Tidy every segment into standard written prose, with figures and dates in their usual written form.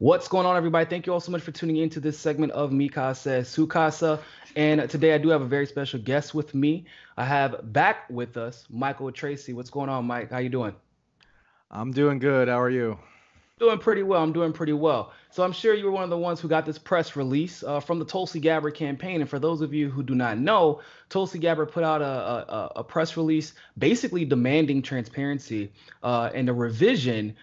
What's going on, everybody? Thank you all so much for tuning in to this segment of Mi Casa Su Casa. And today I do have a very special guest with me. I have back with us Michael Tracey. What's going on, Mike? How you doing? I'm doing good. How are you? Doing pretty well. I'm doing pretty well. So I'm sure you were one of the ones who got this press release from the Tulsi Gabbard campaign. And for those of you who do not know, Tulsi Gabbard put out a press release basically demanding transparency and a revision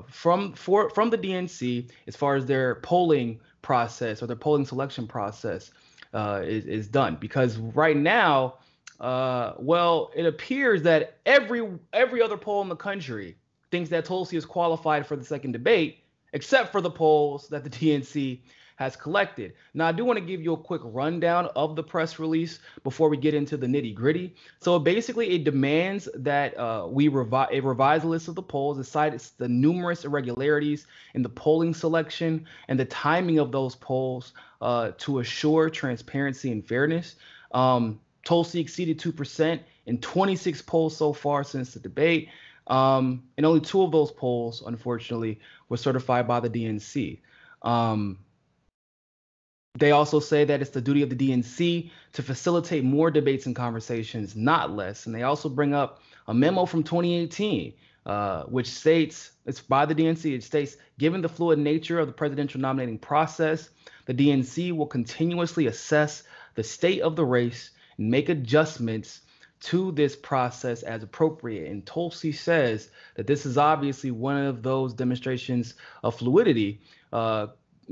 from the DNC as far as their polling process or their polling selection process is done. Because right now, well, it appears that every other poll in the country thinks that Tulsi is qualified for the second debate, except for the polls that the DNC has collected. Now, I do want to give you a quick rundown of the press release before we get into the nitty gritty. So basically, it demands that we revise a list of the polls. It cites the numerous irregularities in the polling selection and the timing of those polls to assure transparency and fairness. Tulsi exceeded 2% in 26 polls so far since the debate. And only two of those polls, unfortunately, were certified by the DNC. They also say that it's the duty of the DNC to facilitate more debates and conversations, not less. And they also bring up a memo from 2018, which states, it's by the DNC, it states, given the fluid nature of the presidential nominating process, the DNC will continuously assess the state of the race and make adjustments to this process as appropriate. And Tulsi says that this is obviously one of those demonstrations of fluidity,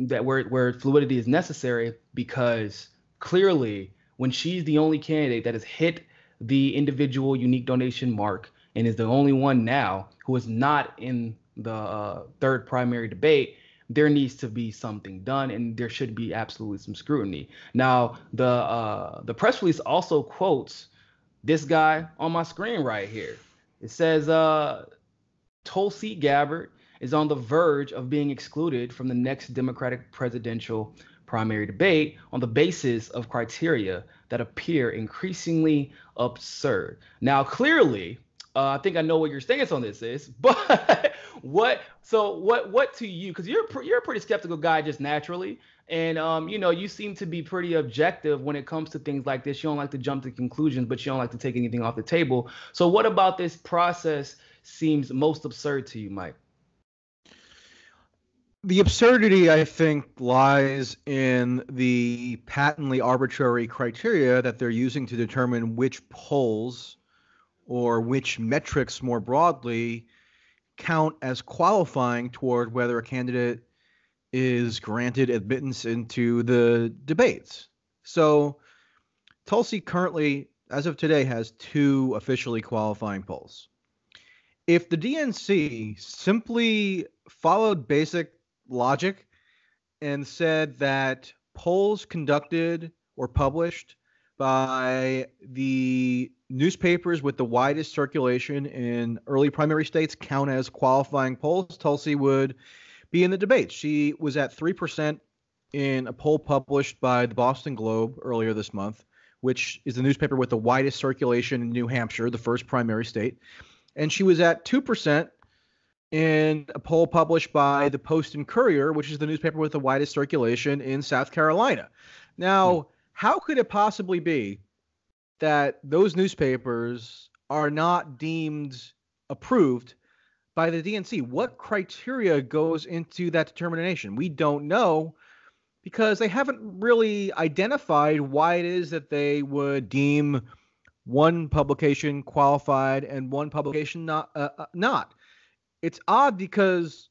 that where fluidity is necessary, because clearly when she's the only candidate that has hit the individual unique donation mark and is the only one now who is not in the third primary debate, there needs to be something done, and there should be absolutely some scrutiny. Now, the press release also quotes this guy on my screen right here. It says Tulsi Gabbard is on the verge of being excluded from the next Democratic presidential primary debate on the basis of criteria that appear increasingly absurd. Now, clearly, I think I know what your stance on this is, but what to you? Because you're a pretty skeptical guy just naturally, and you seem to be pretty objective when it comes to things like this. You don't like to jump to conclusions, but you don't like to take anything off the table. So what about this process seems most absurd to you, Mike? The absurdity, I think, lies in the patently arbitrary criteria that they're using to determine which polls or which metrics more broadly count as qualifying toward whether a candidate is granted admittance into the debates. So Tulsi currently, as of today, has two officially qualifying polls. If the DNC simply followed basic logic and said that polls conducted or published by the newspapers with the widest circulation in early primary states count as qualifying polls, Tulsi would be in the debate. She was at 3% in a poll published by the Boston Globe earlier this month, which is the newspaper with the widest circulation in New Hampshire, the first primary state. And she was at 2% in a poll published by the Post and Courier, which is the newspaper with the widest circulation in South Carolina. Now, how could it possibly be that those newspapers are not deemed approved by the DNC? What criteria goes into that determination? We don't know, because they haven't really identified why it is that they would deem one publication qualified and one publication not. It's odd because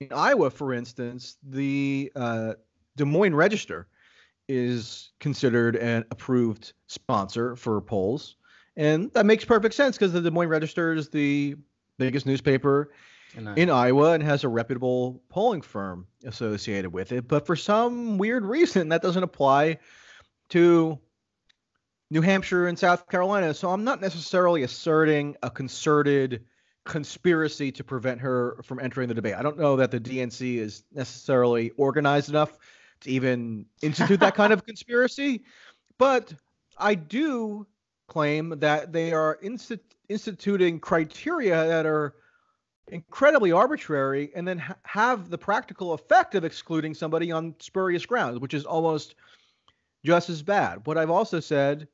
in Iowa, for instance, the Des Moines Register is considered an approved sponsor for polls. And that makes perfect sense because the Des Moines Register is the biggest newspaper in Iowa and has a reputable polling firm associated with it. But for some weird reason, that doesn't apply to New Hampshire and South Carolina. So I'm not necessarily asserting a concerted conspiracy to prevent her from entering the debate. I don't know that the DNC is necessarily organized enough to even institute that kind of conspiracy, but I do claim that they are instituting criteria that are incredibly arbitrary, and then have the practical effect of excluding somebody on spurious grounds, which is almost just as bad. What I've also said,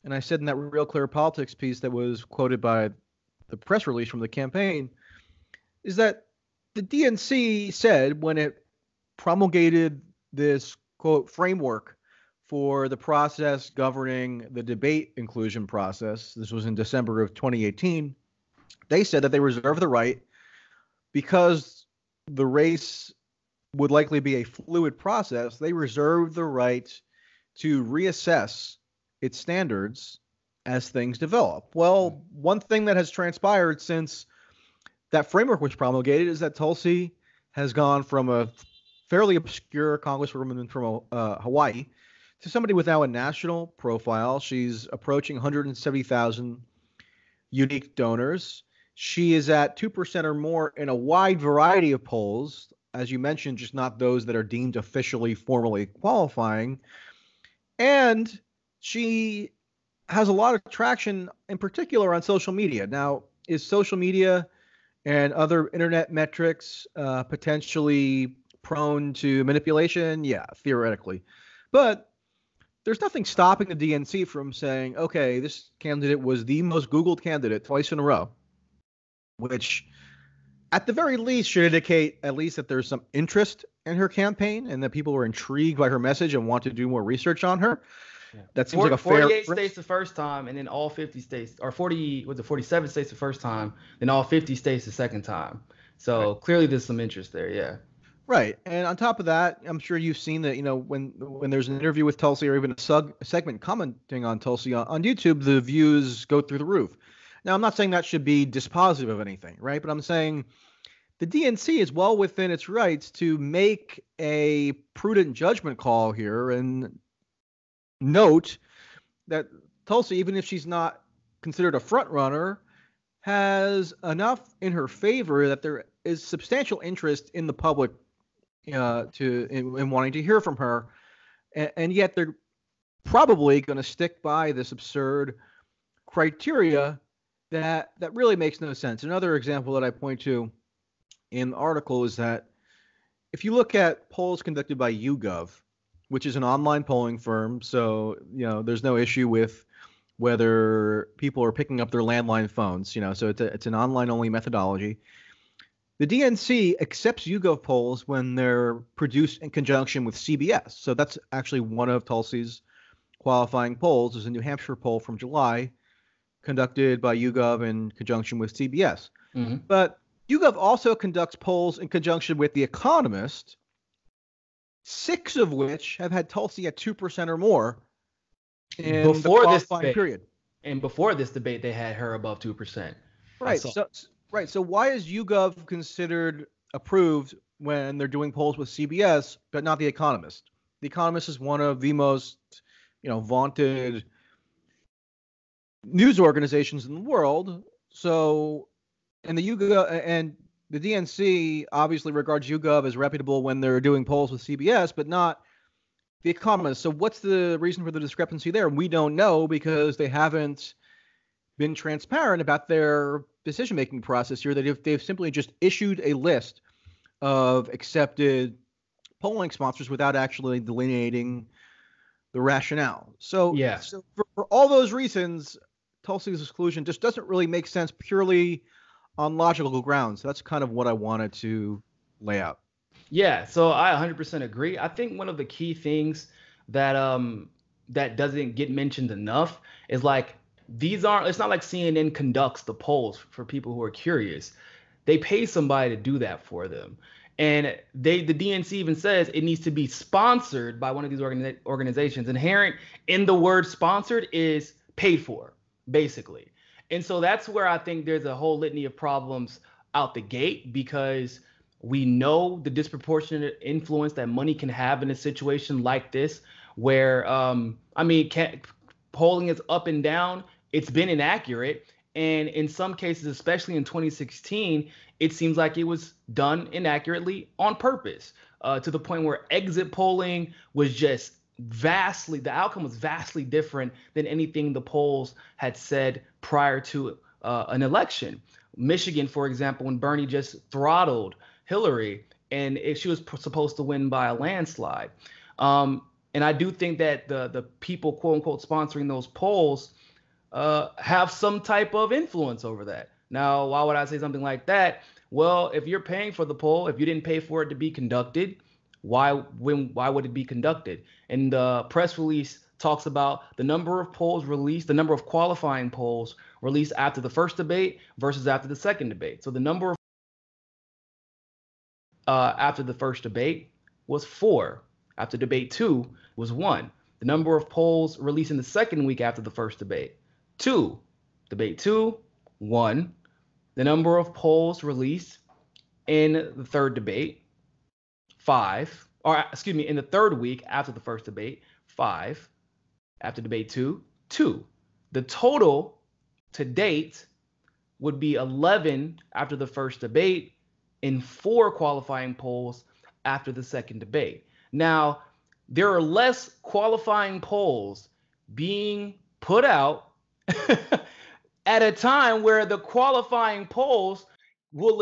and I said in that Real Clear Politics piece that was quoted by the press release from the campaign, is that the DNC said when it promulgated this, quote, framework for the process governing the debate inclusion process, this was in December of 2018, they said that they reserve the right, because the race would likely be a fluid process, they reserve the right to reassess its standards as things develop. Well, one thing that has transpired since that framework was promulgated is that Tulsi has gone from a fairly obscure congresswoman from Hawaii to somebody with now a national profile. She's approaching 170,000 unique donors. She is at 2% or more in a wide variety of polls, as you mentioned, just not those that are deemed officially, formally qualifying. And she has a lot of traction, in particular on social media. Now, is social media and other internet metrics potentially prone to manipulation? Yeah, theoretically. But there's nothing stopping the DNC from saying, okay, this candidate was the most Googled candidate twice in a row, which at the very least should indicate at least that there's some interest in her campaign and that people were intrigued by her message and want to do more research on her. Yeah. That seems like a fair. 48 states the first time, and then all 50 states, or 47 states the first time, then all 50 states the second time. So clearly there's some interest there, yeah. Right, and on top of that, I'm sure you've seen that, when there's an interview with Tulsi or even a segment commenting on Tulsi on YouTube, the views go through the roof. Now, I'm not saying that should be dispositive of anything, right? But I'm saying the DNC is well within its rights to make a prudent judgment call here and note that Tulsi, even if she's not considered a front runner, has enough in her favor that there is substantial interest in the public in wanting to hear from her, and yet they're probably going to stick by this absurd criteria that really makes no sense. Another example that I point to in the article is that if you look at polls conducted by YouGov, which is an online polling firm, so there's no issue with whether people are picking up their landline phones, so it's an online-only methodology. The DNC accepts YouGov polls when they're produced in conjunction with CBS. So that's actually one of Tulsi's qualifying polls. Is a New Hampshire poll from July conducted by YouGov in conjunction with CBS. Mm-hmm. But YouGov also conducts polls in conjunction with The Economist, 6 of which have had Tulsi at 2% or more in before the this qualifying period. And before this debate, they had her above 2%. Right. So why is YouGov considered approved when they're doing polls with CBS, but not The Economist? The Economist is one of the most, vaunted news organizations in the world. So, and the DNC obviously regards YouGov as reputable when they're doing polls with CBS, but not The Economist. So what's the reason for the discrepancy there? We don't know, because they haven't been transparent about their decision-making process here. That they've simply just issued a list of accepted polling sponsors without actually delineating the rationale. So, yeah. So for all those reasons, Tulsi's exclusion just doesn't really make sense purely on logical grounds. That's kind of what I wanted to lay out. Yeah, so I 100% agree. I think one of the key things that that doesn't get mentioned enough is it's not like CNN conducts the polls for people who are curious. They pay somebody to do that for them. And the DNC even says it needs to be sponsored by one of these organizations. Inherent in the word sponsored is paid for, basically. And so that's where I think there's a whole litany of problems out the gate, because we know the disproportionate influence that money can have in a situation like this, where, polling is up and down. It's been inaccurate. And in some cases, especially in 2016, it seems like it was done inaccurately on purpose, to the point where exit polling was just the outcome was vastly different than anything the polls had said prior to an election. Michigan, for example, when Bernie just throttled Hillary, and if she was supposed to win by a landslide. And I do think that the people, quote unquote, sponsoring those polls have some type of influence over that. Now, why would I say something like that? Well, if you're paying for the poll, if you didn't pay for it to be conducted, why would it be conducted? And the press release talks about the number of polls released, the number of qualifying polls released after the first debate versus after the second debate. So the number of after the first debate was 4. After debate 2 was 1. The number of polls released in the second week after the first debate, 2. Debate 2, 1. The number of polls released in the third debate, 5. Or excuse me, in the third week after the first debate, 5. After debate 2, 2. The total to date would be 11 after the first debate and 4 qualifying polls after the second debate. Now, there are less qualifying polls being put out at a time where the qualifying polls will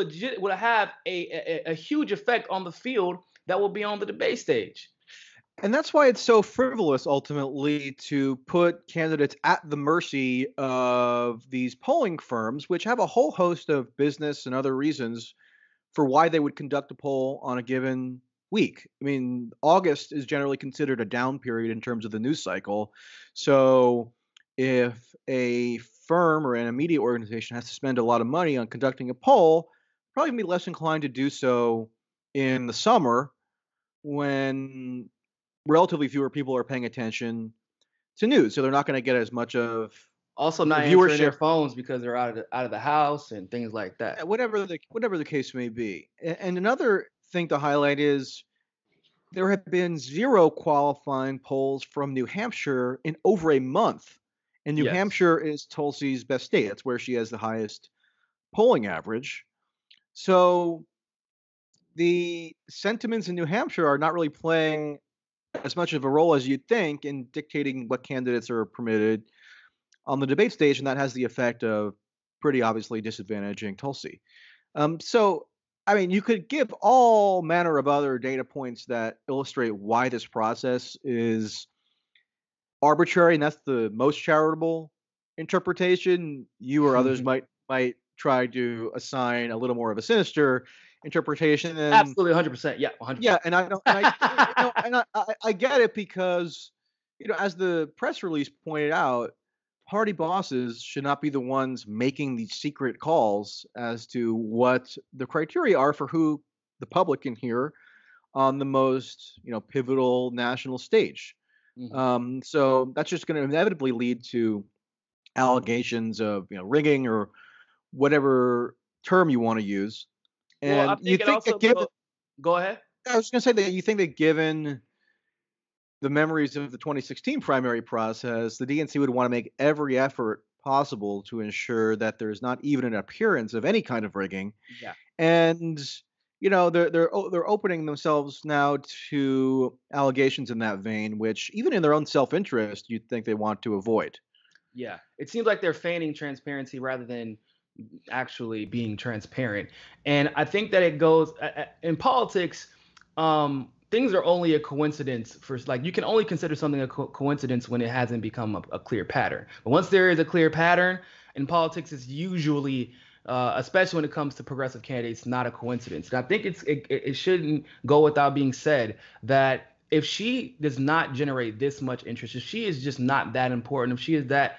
have a huge effect on the field that will be on the debate stage. And that's why it's so frivolous, ultimately, to put candidates at the mercy of these polling firms, which have a whole host of business and other reasons for why they would conduct a poll on a given week. I mean, August is generally considered a down period in terms of the news cycle. So if a firm or a media organization has to spend a lot of money on conducting a poll, probably be less inclined to do so in the summer when relatively fewer people are paying attention to news. So they're not going to get as much of also not answering their phones because they're out of the house and things like that. Whatever the case may be. And another thing to highlight is there have been 0 qualifying polls from New Hampshire in over a month. And New Hampshire is Tulsi's best state. That's where she has the highest polling average. So the sentiments in New Hampshire are not really playing as much of a role as you'd think in dictating what candidates are permitted on the debate stage, and that has the effect of pretty obviously disadvantaging Tulsi. So, I mean, you could give all manner of other data points that illustrate why this process is arbitrary, and that's the most charitable interpretation. You or others might try to assign a little more of a sinister interpretation. And, absolutely, 100%. Yeah, 100%. Yeah, and I get it because, as the press release pointed out, party bosses should not be the ones making these secret calls as to what the criteria are for who the public can hear on the most, pivotal national stage. Mm-hmm. So that's just going to inevitably lead to allegations of, rigging or whatever term you want to use. And well, I think go ahead. I was going to say that you think that given the memories of the 2016 primary process, the DNC would want to make every effort possible to ensure that there's not even an appearance of any kind of rigging. Yeah. And they're opening themselves now to allegations in that vein, which even in their own self-interest, you'd think they want to avoid. Yeah, it seems like they're feigning transparency rather than actually being transparent. And I think that it goes in politics. Things are only a coincidence you can only consider something a coincidence when it hasn't become a clear pattern. But once there is a clear pattern in politics, it's usually, especially when it comes to progressive candidates, not a coincidence. And I think it shouldn't go without being said that if she does not generate this much interest, if she is just not that important, if she is that,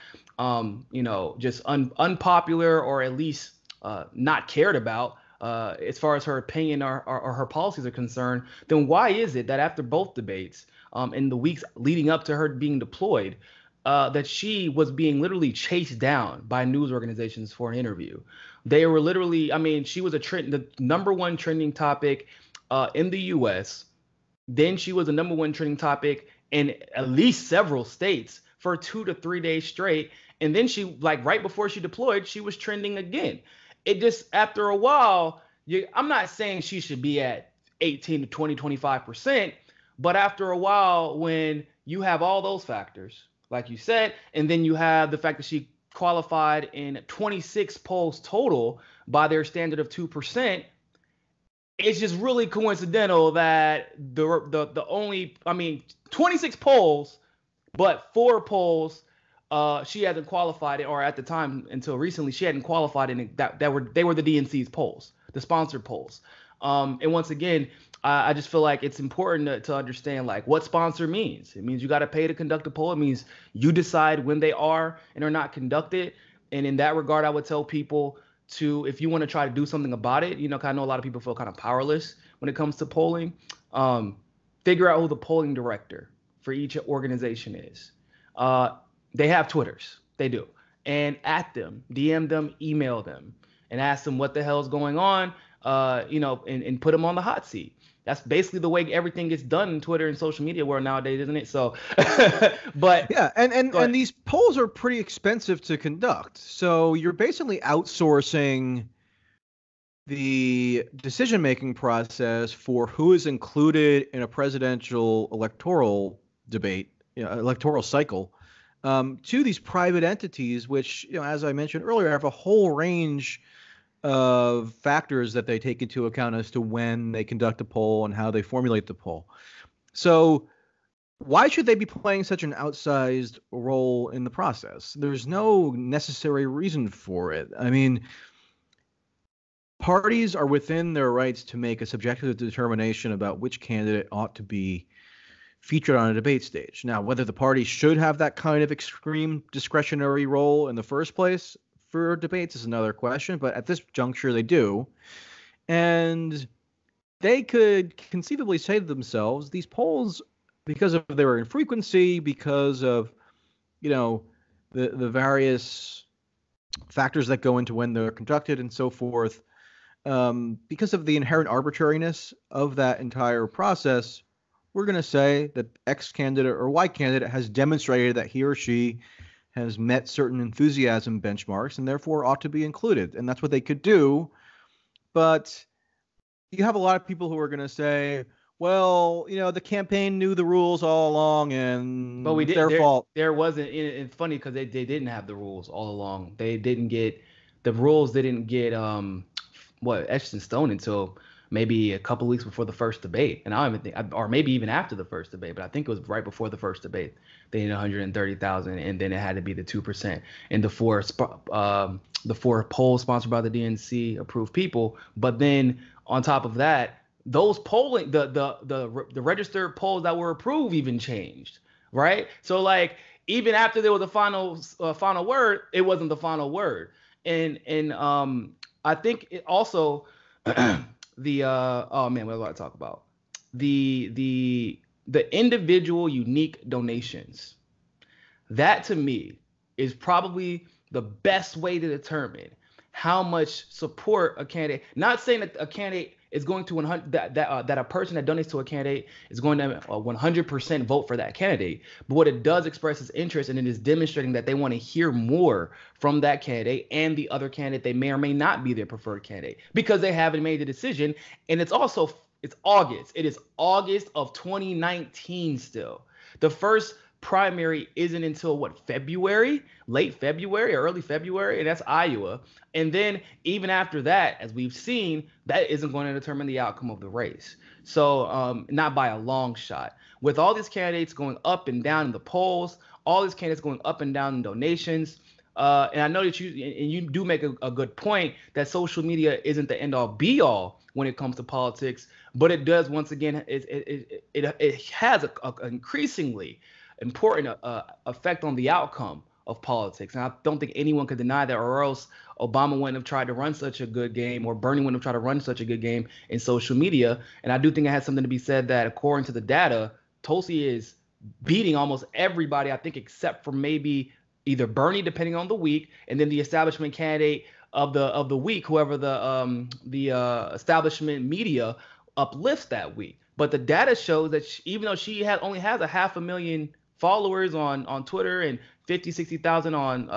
just unpopular or at least not cared about, as far as her opinion or her policies are concerned, then why is it that after both debates, in the weeks leading up to her being deployed, that she was being literally chased down by news organizations for an interview? They were literally, she was the number one trending topic in the U.S. Then she was the number one trending topic in at least several states for 2 to 3 days straight. And then she, right before she deployed, she was trending again. It just, after a while, I'm not saying she should be at 18 to 20, 25%, but after a while, when you have all those factors, like you said, and then you have the fact that she qualified in 26 polls total by their standard of 2%. It's just really coincidental that the only, 26 polls, but 4 polls she hasn't qualified, or at the time until recently she hadn't qualified in that they were the DNC's polls, the sponsored polls. And once again, I just feel like it's important to understand like what sponsor means. It means you got to pay to conduct a poll. It means you decide when they are and are not conducted. And in that regard, I would tell people to, if you want to try to do something about it, 'cause I know a lot of people feel kind of powerless when it comes to polling. Figure out who the polling director for each organization is. They have Twitters, they do, and at them, DM them, email them, and ask them what the hell is going on, and put them on the hot seat. That's basically the way everything gets done in Twitter and social media world nowadays, isn't it? So, but yeah, and these polls are pretty expensive to conduct. So you're basically outsourcing the decision-making process for who is included in a presidential electoral debate, electoral cycle, to these private entities, which, as I mentioned earlier, have a whole range of factors that they take into account as to when they conduct a poll and how they formulate the poll. So why should they be playing such an outsized role in the process? There's no necessary reason for it. I mean, parties are within their rights to make a subjective determination about which candidate ought to be featured on a debate stage. Now, whether the party should have that kind of extreme discretionary role in the first place for debates is another question, but at this juncture they do. And they could conceivably say to themselves, these polls, because of their infrequency, because of, the various factors that go into when they're conducted and so forth, because of the inherent arbitrariness of that entire process, we're going to say that X candidate or Y candidate has demonstrated that he or she has met certain enthusiasm benchmarks and therefore ought to be included. And that's what they could do. But you have a lot of people who are going to say, well, the campaign knew the rules all along and it's their fault. There wasn't, it's funny because they didn't have the rules all along. The rules didn't get etched in stone until maybe a couple weeks before the first debate. And I don't even think, or maybe even after the first debate, but I think it was right before the first debate. They needed 130,000, and then it had to be the 2%. And the four polls sponsored by the DNC approved people. But then on top of that, those polling, the registered polls that were approved even changed, right? So like even after there was a final word, it wasn't the final word. And I think it also oh man, what do I talk about? The individual unique donations. That to me is probably the best way to determine how much support a candidate. Not saying that a candidate is going to 100 that a person that donates to a candidate is going to 100% vote for that candidate, but what it does express is interest, and it is demonstrating that they want to hear more from that candidate and the other candidate. They may or may not be their preferred candidate because they haven't made the decision. And it's August. It is August of 2019 still. The first primary isn't until February, late February or early February, and that's Iowa. And then even after that, as we've seen, that isn't going to determine the outcome of the race. So not by a long shot. With all these candidates going up and down in the polls, all these candidates going up and down in donations, and I know that you do make a good point that social media isn't the end all be all when it comes to politics, but it does, once again, it has an increasingly important effect on the outcome of politics. And I don't think anyone could deny that, or else Obama wouldn't have tried to run such a good game, or Bernie wouldn't have tried to run such a good game in social media. And I do think it has something to be said that according to the data, Tulsi is beating almost everybody, I think, except for maybe either Bernie, depending on the week, and then the establishment candidate of the week, whoever the establishment media uplifts that week. But the data shows that even though she only has 500,000 followers on Twitter and 60,000 on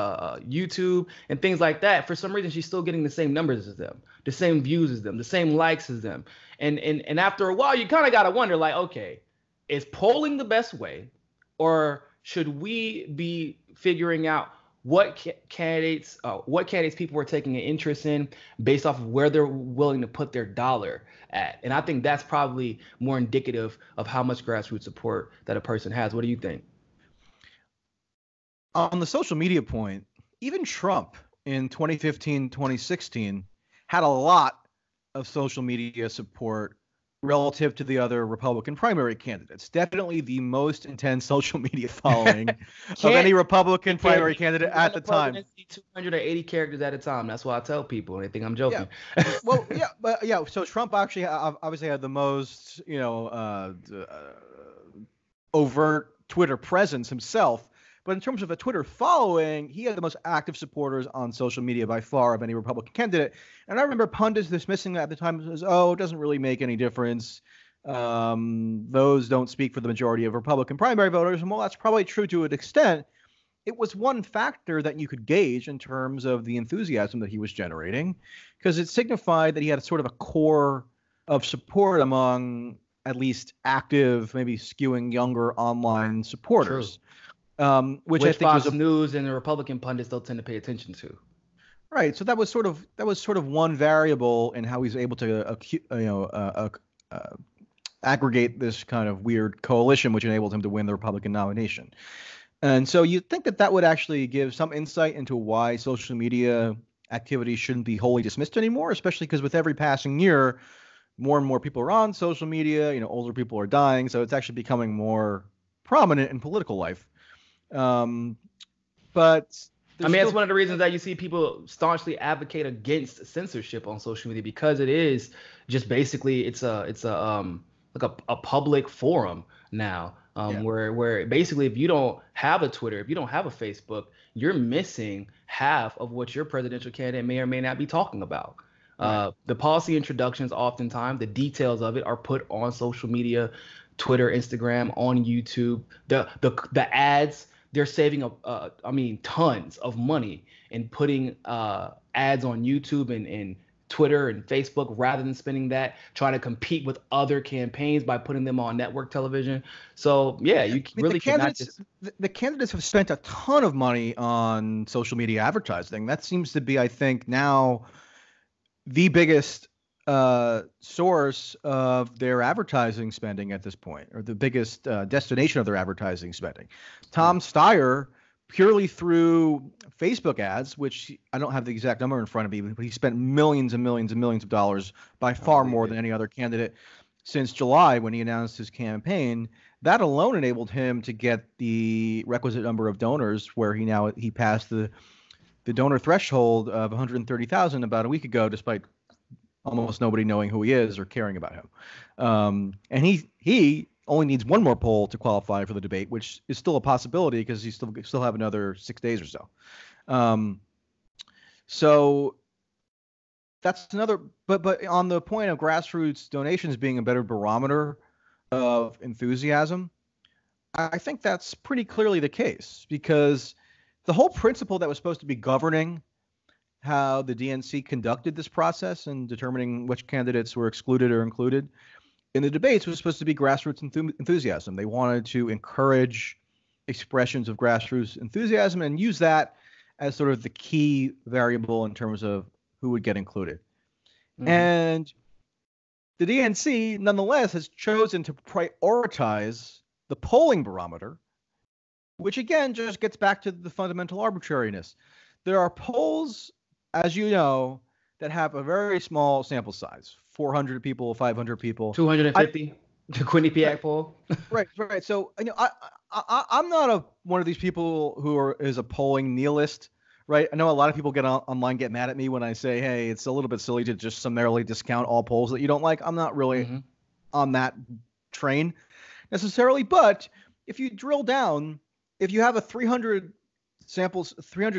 YouTube and things like that, for some reason she's still getting the same numbers as them, the same views as them, the same likes as them. And after a while, you kind of got to wonder, like, okay, is polling the best way, or should we be figuring out what candidates people were taking an interest in based off of where they're willing to put their dollar at. And I think that's probably more indicative of how much grassroots support that a person has. What do you think? On the social media point, even Trump in 2015, 2016 had a lot of social media support relative to the other Republican primary candidates. Definitely the most intense social media following of any Republican primary candidate at the time. 280 characters at a time. That's why I tell people. They think I'm joking. Yeah. Well, yeah, but yeah. So Trump actually obviously had the most, overt Twitter presence himself. But in terms of a Twitter following, he had the most active supporters on social media by far of any Republican candidate. And I remember pundits dismissing that at the time as, it doesn't really make any difference. Those don't speak for the majority of Republican primary voters. And while that's probably true to an extent, it was one factor that you could gauge in terms of the enthusiasm that he was generating, because it signified that he had sort of a core of support among at least active, maybe skewing younger online supporters. True. Which I think Fox News and the Republican pundits don't tend to pay attention to. Right. So that was sort of one variable in how he's able to aggregate this kind of weird coalition, which enabled him to win the Republican nomination. And so you'd think that would actually give some insight into why social media activity shouldn't be wholly dismissed anymore, especially because with every passing year, more and more people are on social media. Older people are dying, so it's actually becoming more prominent in political life. But I mean, it's one of the reasons that you see people staunchly advocate against censorship on social media, because it is just basically it's a public forum now, where basically if you don't have a Twitter, if you don't have a Facebook, you're missing half of what your presidential candidate may or may not be talking about. Right. The policy introductions, oftentimes the details of it are put on social media, Twitter, Instagram, on YouTube. The ads. They're saving tons of money in putting ads on YouTube and Twitter and Facebook, rather than spending that trying to compete with other campaigns by putting them on network television. So yeah, really cannot just. The candidates have spent a ton of money on social media advertising. That seems to be, I think, now the biggest source of their advertising spending at this point, or the biggest destination of their advertising spending. Tom Steyer, purely through Facebook ads, which I don't have the exact number in front of me, but he spent millions and millions and millions of dollars, by far more than any other candidate since July when he announced his campaign. That alone enabled him to get the requisite number of donors, where he passed the donor threshold of 130,000 about a week ago, despite almost nobody knowing who he is or caring about him. And he only needs one more poll to qualify for the debate, which is still a possibility because he still have another 6 days or so. So that's another. But on the point of grassroots donations being a better barometer of enthusiasm, I think that's pretty clearly the case, because the whole principle that was supposed to be governing how the DNC conducted this process and determining which candidates were excluded or included in the debates was supposed to be grassroots enthusiasm. They wanted to encourage expressions of grassroots enthusiasm and use that as sort of the key variable in terms of who would get included. Mm-hmm. And the DNC, nonetheless, has chosen to prioritize the polling barometer, which again just gets back to the fundamental arbitrariness. There are polls, as you know, that have a very small sample size, 400 people, 500 people. 250, the Quinnipiac poll. Right. So, I'm not one of these people who is a polling nihilist, right? I know a lot of people online get mad at me when I say, hey, it's a little bit silly to just summarily discount all polls that you don't like. I'm not really on that train necessarily, but if you drill down, if you have a 300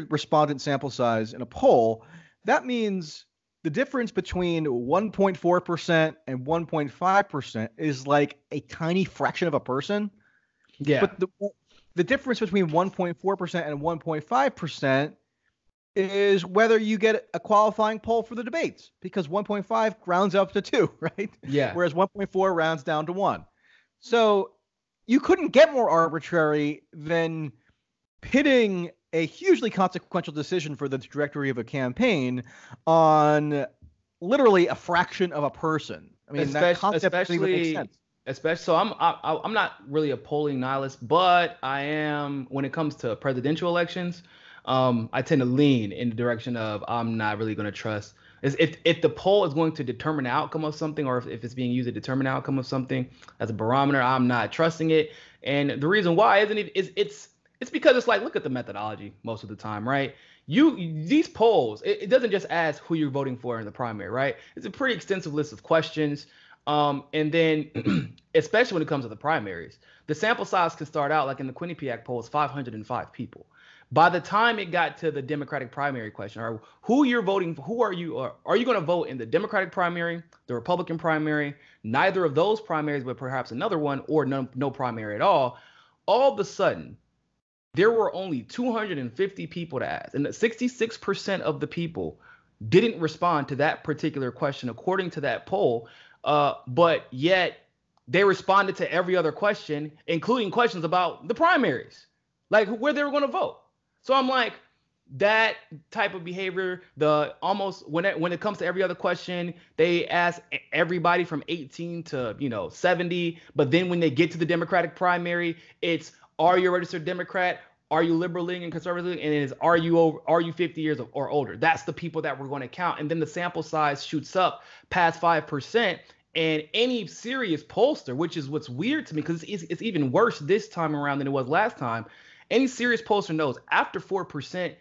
respondent sample size in a poll, that means the difference between 1.4% and 1.5% is like a tiny fraction of a person. Yeah. But the difference between 1.4% and 1.5% is whether you get a qualifying poll for the debates, because 1.5 rounds up to 2, right? Yeah. Whereas 1.4 rounds down to 1. So you couldn't get more arbitrary than pitting a hugely consequential decision for the trajectory of a campaign on literally a fraction of a person. I mean, that concept doesn't even make sense. Especially, so I'm not really a polling nihilist, but I am when it comes to presidential elections. I tend to lean in the direction of I'm not really going to trust. If the poll is going to determine the outcome of something, or if it's being used to determine the outcome of something as a barometer, I'm not trusting it. And the reason why isn't it is it's because it's like, look at the methodology most of the time, right? These polls, it doesn't just ask who you're voting for in the primary, right? It's a pretty extensive list of questions. And then, especially when it comes to the primaries, the sample size can start out like in the Quinnipiac poll is 505 people. By the time it got to the Democratic primary question, or who you're voting for, who are you, or are you going to vote in the Democratic primary, the Republican primary, neither of those primaries, but perhaps another one, or no primary at all of a sudden, there were only 250 people to ask, and 66% of the people didn't respond to that particular question according to that poll. But yet they responded to every other question, including questions about the primaries, like where they were going to vote. So I'm like, that type of behavior, when it comes to every other question, they ask everybody from 18 to 70. But then when they get to the Democratic primary, it's, are you a registered Democrat? Are you liberal leaning and conservative leaning? And it is, are you 50 years or older? That's the people that we're going to count. And then the sample size shoots up past 5%. And any serious pollster, which is what's weird to me, because it's even worse this time around than it was last time. Any serious pollster knows after 4%,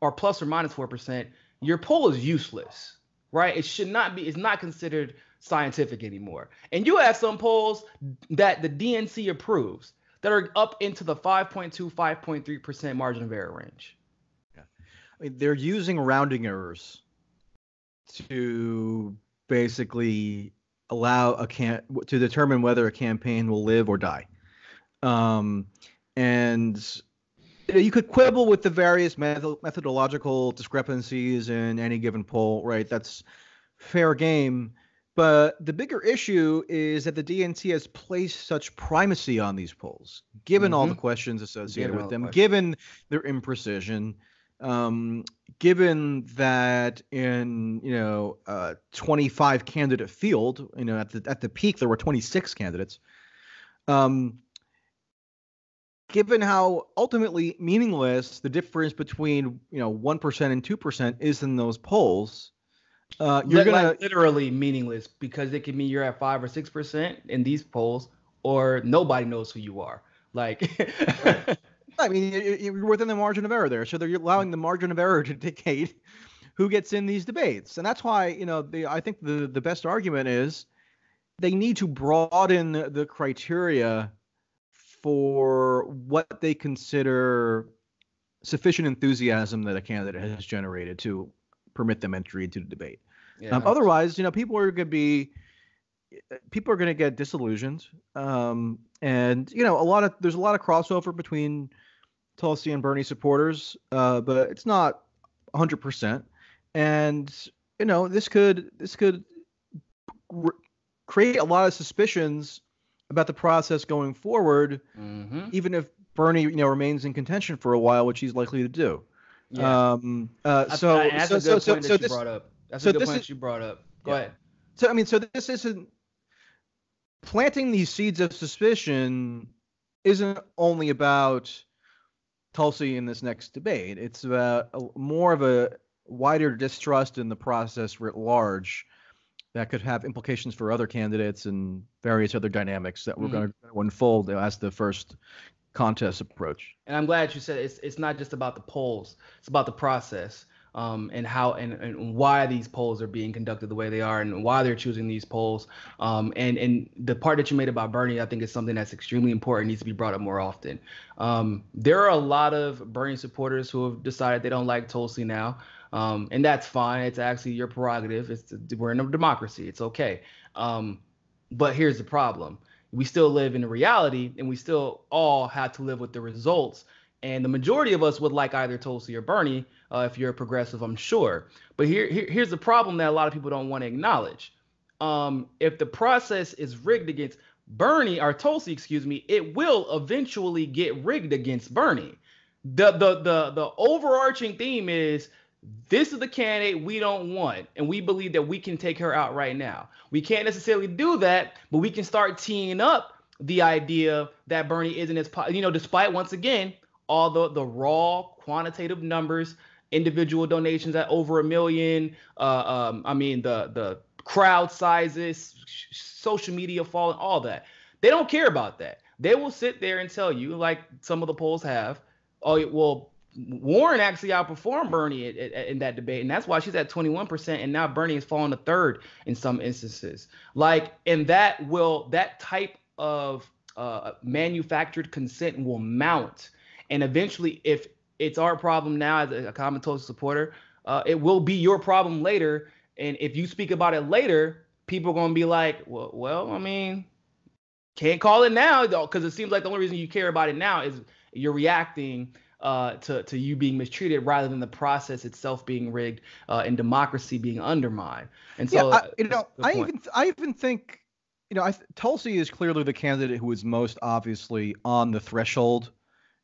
or plus or minus 4%, your poll is useless, right? It's not considered scientific anymore. And you have some polls that the DNC approves that are up into the 5.2, 5.3% margin of error range. Yeah. I mean, they're using rounding errors to basically allow to determine whether a campaign will live or die. And you could quibble with the various methodological discrepancies in any given poll, right? That's fair game. But the bigger issue is that the DNC has placed such primacy on these polls, given all the questions associated with them, given their imprecision, given that in 25 candidate field, at the peak there were 26 candidates. Given how ultimately meaningless the difference between 1% and 2% is in those polls, you're gonna literally meaningless, because it can mean you're at 5 or 6% in these polls, or nobody knows who you are. Like, I mean, you're within the margin of error there, so they're allowing the margin of error to dictate who gets in these debates, and that's why I think the best argument is they need to broaden the criteria for what they consider sufficient enthusiasm that a candidate has generated to permit them entry into the debate. Yeah. Otherwise, people are going to get disillusioned. And there's a lot of crossover between Tulsi and Bernie supporters, but it's not 100%. And this could create a lot of suspicions about the process going forward, even if Bernie, remains in contention for a while, which he's likely to do. Yeah. That's a good point you brought up. Go ahead. So this isn't planting these seeds of suspicion. Isn't only about Tulsi in this next debate. It's about more of a wider distrust in the process writ large that could have implications for other candidates and various other dynamics that we're going to unfold as the first contest approach. And I'm glad you said it's not just about the polls; it's about the process, and how and why these polls are being conducted the way they are, and why they're choosing these polls. And the part that you made about Bernie, I think, is something that's extremely important, needs to be brought up more often. There are a lot of Bernie supporters who have decided they don't like Tulsi now. And that's fine. It's actually your prerogative. We're in a democracy. It's okay. But here's the problem. We still live in a reality, and we still all have to live with the results. And the majority of us would like either Tulsi or Bernie, if you're a progressive, I'm sure. But here's the problem that a lot of people don't want to acknowledge. If the process is rigged against Bernie or Tulsi, it will eventually get rigged against Bernie. The overarching theme is this is the candidate we don't want, and we believe that we can take her out right now. We can't necessarily do that, but we can start teeing up the idea that Bernie isn't as, despite once again all the raw quantitative numbers, individual donations at over 1 million. The crowd sizes, social media falling, all that. They don't care about that. They will sit there and tell you, like some of the polls have, oh, well, Warren actually outperformed Bernie in that debate, and that's why she's at 21%, and now Bernie has fallen to third in some instances. And that type of manufactured consent will mount, and eventually, if it's our problem now as a common Tulsi supporter, it will be your problem later. And if you speak about it later, people are going to be like, well, I mean, can't call it now, though, because it seems like the only reason you care about it now is you're reacting to you being mistreated rather than the process itself being rigged and democracy being undermined. And so, I even think, Tulsi is clearly the candidate who is most obviously on the threshold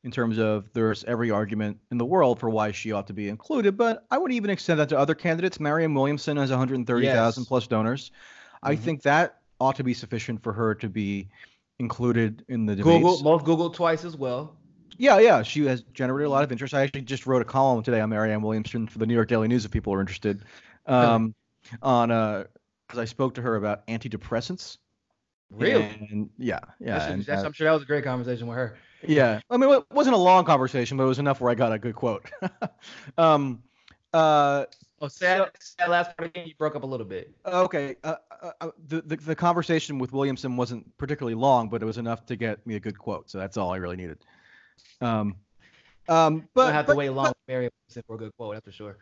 in terms of there's every argument in the world for why she ought to be included. But I would even extend that to other candidates. Marianne Williamson has 130,000 plus donors. Mm-hmm. I think that ought to be sufficient for her to be included in the debates. Googled twice as well. Yeah. She has generated a lot of interest. I actually just wrote a column today on Marianne Williamson for the New York Daily News if people are interested. Because I spoke to her about antidepressants. Really? And yeah. I'm sure that was a great conversation with her. Yeah. I mean, it wasn't a long conversation, but it was enough where I got a good quote. Say that last part again. You broke up a little bit. Okay. The conversation with Williamson wasn't particularly long, but it was enough to get me a good quote. So that's all I really needed. But I have to wait long to marry for a good quote. That's for sure.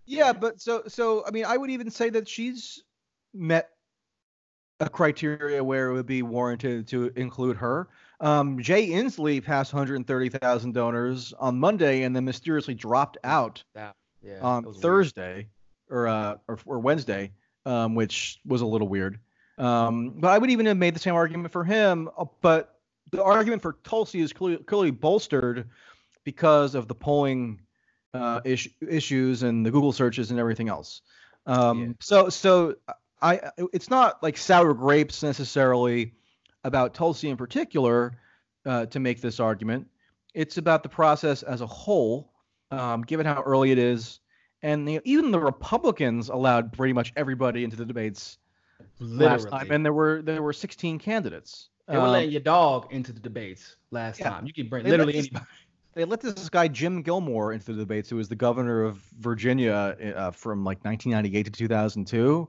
Yeah, but so I mean, I would even say that she's met a criteria where it would be warranted to include her. Jay Inslee passed 130,000 donors on Monday and then mysteriously dropped out on Thursday or Wednesday, which was a little weird. But I would even have made the same argument for him. But the argument for Tulsi is clearly bolstered because of the polling issues and the Google searches and everything else. So it's not like sour grapes necessarily about Tulsi in particular to make this argument. It's about the process as a whole, given how early it is. And even the Republicans allowed pretty much everybody into the debates last time, and there were 16 candidates. They were letting your dog into the debates last time. You could bring literally anybody. They let this guy Jim Gilmore into the debates, who was the governor of Virginia from like 1998 to 2002.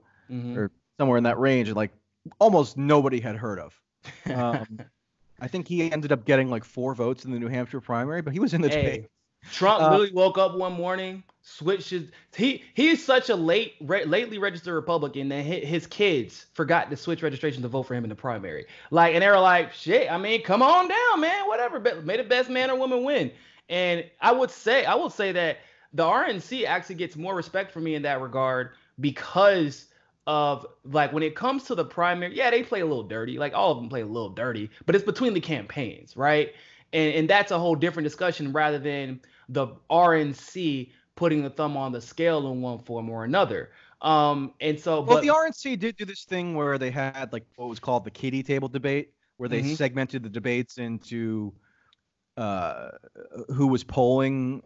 Or somewhere in that range, like almost nobody had heard of. I think he ended up getting like 4 votes in the New Hampshire primary, but he was in the debate. Trump really woke up one morning, switched his. He's such a lately registered Republican that his kids forgot to switch registration to vote for him in the primary. And they were like, "Shit, I mean, come on down, man. Whatever. May the best man or woman win." And I will say that the RNC actually gets more respect from me in that regard because of when it comes to the primary, they play a little dirty. Like all of them play a little dirty, but it's between the campaigns, right? And that's a whole different discussion rather than the RNC putting the thumb on the scale in one form or another. The RNC did do this thing where they had like what was called the kiddie table debate, where they segmented the debates into who was polling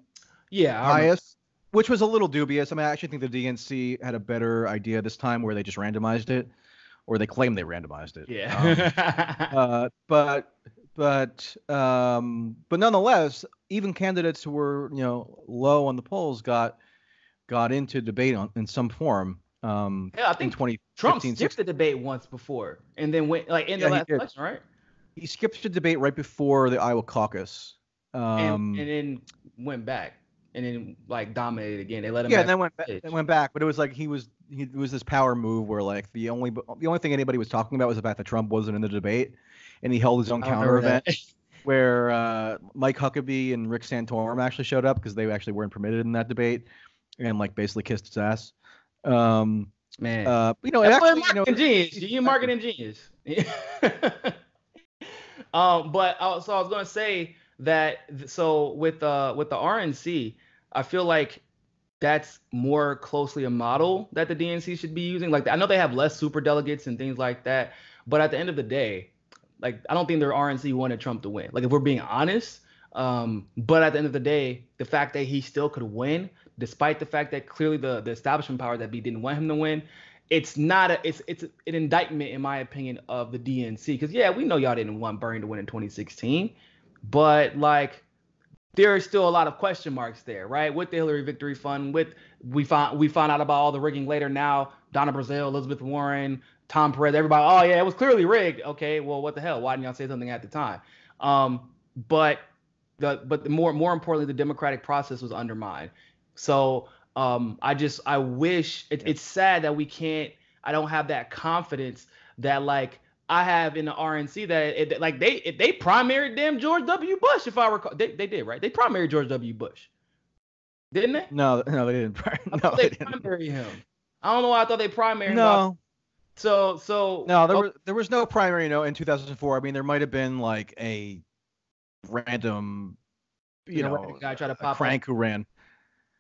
highest. Which was a little dubious. I mean, I actually think the DNC had a better idea this time where they just randomized it, or they claimed they randomized it. Yeah. But nonetheless, even candidates who were low on the polls got into debate in some form. I think Trump skipped the debate once before, and then went in the last election, right? He skipped the debate right before the Iowa caucus, and then went back. And then dominated again. They let him. Yeah, and then went back. But it was like he was this power move where the only thing anybody was talking about was the fact that Trump wasn't in the debate, and he held his own counter event where Mike Huckabee and Rick Santorum actually showed up because they actually weren't permitted in that debate, and basically kissed his ass. Man, that's marketing genius. You're marketing genius. So I was gonna say. so with the RNC, I feel like that's more closely a model that the DNC should be using. Like I know they have less super delegates and things like that, but at the end of the day, like I don't think their RNC wanted Trump to win. Like if we're being honest, but at the end of the day, the fact that he still could win, despite the fact that clearly the establishment power that be didn't want him to win, it's not a it's an indictment in my opinion of the DNC. Because yeah, we know y'all didn't want Bernie to win in 2016, but like there is still a lot of question marks there, right? With the Hillary Victory Fund, with we found out about all the rigging later. Now Donna Brazile, Elizabeth Warren, Tom Perez, everybody. Oh yeah, it was clearly rigged. Okay, well what the hell? Why didn't y'all say something at the time? But the more importantly, the democratic process was undermined. So I wish it's sad that we can't. I don't have that confidence that like I have in the RNC that like they primaried damn George W. Bush, if I recall. They did, right? They primaried George W. Bush, didn't they? No, they didn't. No, they primaried him. I don't know why I thought they primaried him. No. So no, there was no primary in 2004. I mean, there might have been like a random, guy try to pop crank who ran.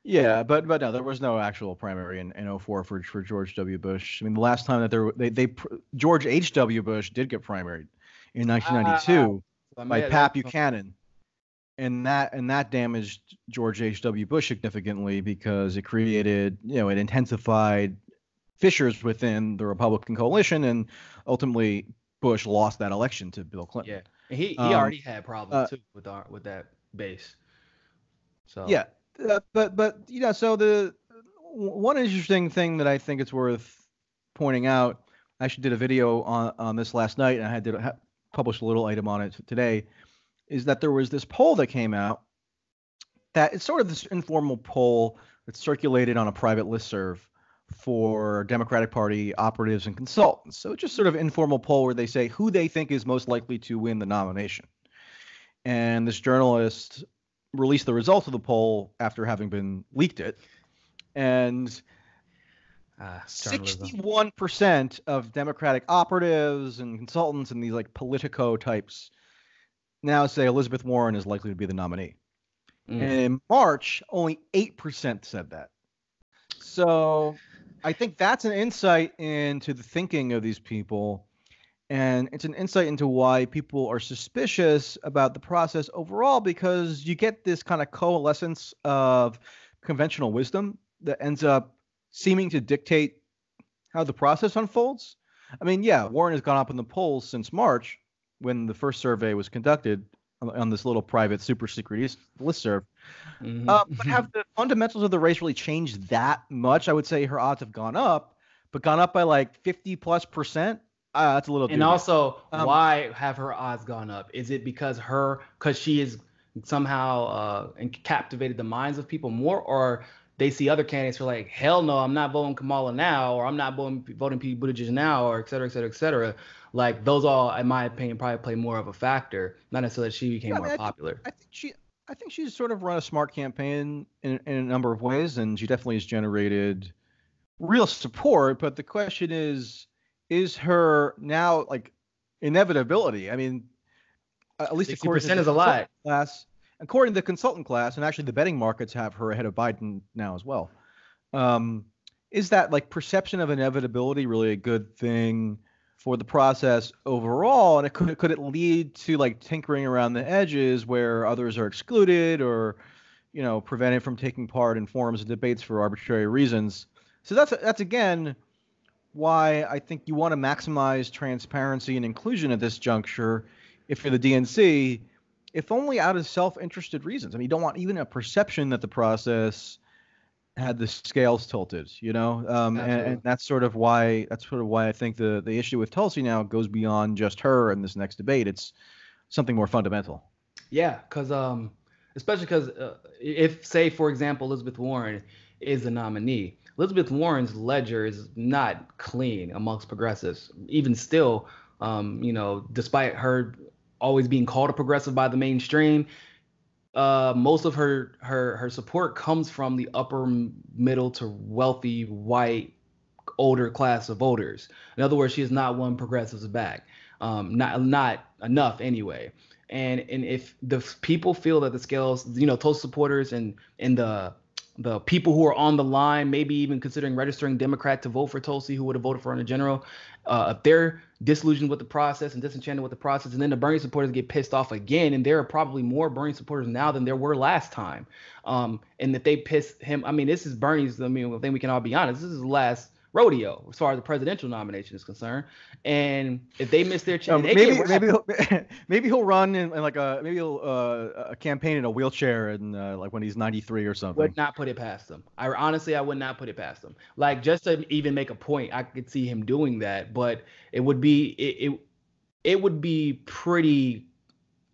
Yeah, but no, there was no actual primary in 04 for George W. Bush. I mean, the last time that George H.W. Bush did get primaried in 1992 by Pat Buchanan, and that damaged George H.W. Bush significantly because it created, it intensified fissures within the Republican coalition, and ultimately Bush lost that election to Bill Clinton. Yeah, and he already had problems too with that base. So yeah. But so the one interesting thing that I think it's worth pointing out, I actually did a video on this last night, and I had to publish a little item on it today, is that there was this poll that came out that it's sort of this informal poll that's circulated on a private listserv for Democratic Party operatives and consultants. So it's just sort of informal poll where they say who they think is most likely to win the nomination. And this journalist released the results of the poll after having been leaked it, and 61% of Democratic operatives and consultants and these like Politico types now say Elizabeth Warren is likely to be the nominee. And in March, only 8% said that. So I think that's an insight into the thinking of these people. And it's an insight into why people are suspicious about the process overall, because you get this kind of coalescence of conventional wisdom that ends up seeming to dictate how the process unfolds. I mean, yeah, Warren has gone up in the polls since March when the first survey was conducted on this little private super secret listserv. But have the fundamentals of the race really changed that much? I would say her odds have gone up, but gone up by like 50+%. That's a little. And also, why have her odds gone up? Is it because she is somehow captivated the minds of people more, or they see other candidates who are like, hell no, I'm not voting Kamala now, or I'm not voting Pete Buttigieg now, or et cetera, et cetera, et cetera. Like those all, in my opinion, probably play more of a factor, not necessarily that she became more popular. I think she's sort of run a smart campaign in a number of ways, and she definitely has generated real support. But the question is her now like inevitability? I mean, at least 60% is a lot. According to the consultant class, and actually the betting markets have her ahead of Biden now as well. Is that like perception of inevitability really a good thing for the process overall? And could it lead to like tinkering around the edges where others are excluded or, prevented from taking part in forums and debates for arbitrary reasons? So that's again why I think you want to maximize transparency and inclusion at this juncture if you're the DNC, if only out of self-interested reasons. I mean, you don't want even a perception that the process had the scales tilted, and that's sort of why I think the issue with Tulsi now goes beyond just her in this next debate. It's something more fundamental. Yeah, because especially because if, say, for example, Elizabeth Warren is the nominee, Elizabeth Warren's ledger is not clean amongst progressives. Even still, despite her always being called a progressive by the mainstream, most of her support comes from the upper middle to wealthy white older class of voters. In other words, she has not won progressives back, not enough anyway. And if the people feel that the scales, Tulsi supporters and the people who are on the line, maybe even considering registering Democrat to vote for Tulsi, who would have voted for her in general, if they're disillusioned with the process and disenchanted with the process, and then the Bernie supporters get pissed off again, and there are probably more Bernie supporters now than there were last time. And if they piss him, I mean, this is Bernie's. I mean, I think we can all be honest. This is the last rodeo as far as the presidential nomination is concerned. And if they miss their chance, maybe he'll run in like maybe he'll a campaign in a wheelchair and like when he's 93 or something. Would not put it past him. I would not put it past him. Like, just to even make a point, I could see him doing that, but it would be it would be pretty.